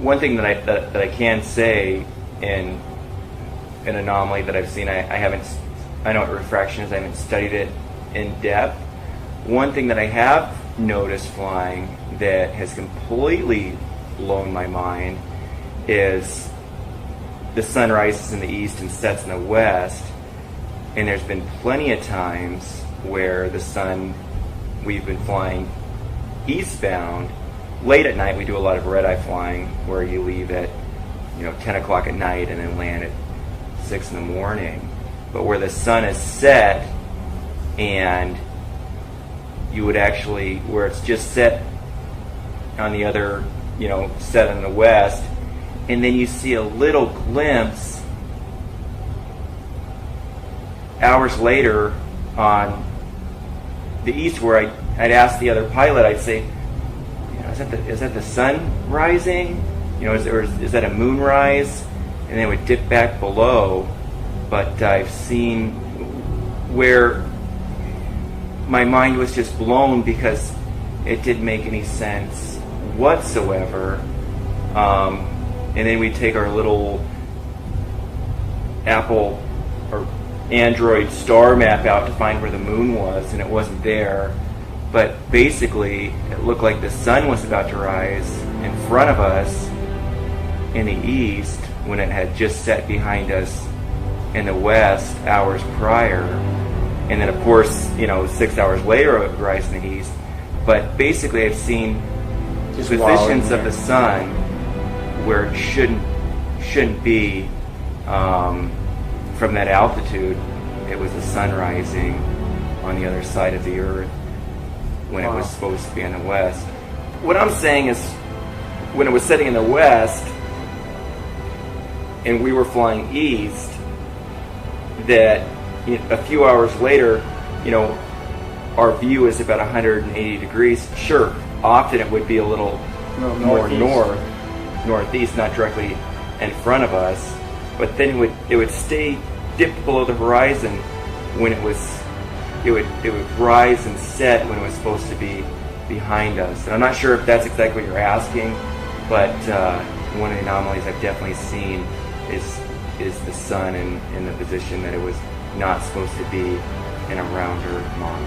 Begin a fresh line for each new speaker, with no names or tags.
one thing that I can say in an anomaly that I've seen, I know what refraction is. I haven't studied it in depth. One thing that I have noticed flying that has completely blown my mind is the sun rises in the east and sets in the west, and there's been plenty of times where we've been flying eastbound. Late at night we do a lot of red-eye flying where you leave at 10 o'clock at night and then land at 6 in the morning. But where the sun is set and you would actually, where it's just set on the other, set in the west, and then you see a little glimpse hours later on the east, where I'd ask the other pilot, I'd say, is that the sun rising? Is that a moonrise? And then it would dip back below. But I've seen where my mind was just blown because it didn't make any sense whatsoever. And then we'd take our little Apple or Android star map out to find where the moon was, and it wasn't there. But basically, it looked like the sun was about to rise in front of us in the east when it had just set behind us in the west hours prior. And then, of course, 6 hours later, it would rise in the east. But basically, I've seen just positions of the sun where it shouldn't be from that altitude. It was the sun rising on the other side of the earth when it was supposed to be in the west. What I'm saying is, when it was setting in the west and we were flying east, that a few hours later, our view is about 180 degrees. Sure, often it would be a little more northeast, not directly in front of us, but then it would stay dipped below the horizon when it would rise and set when it was supposed to be behind us. And I'm not sure if that's exactly what you're asking, but one of the anomalies I've definitely seen is the sun in the position that it was not supposed to be in a round Earth model.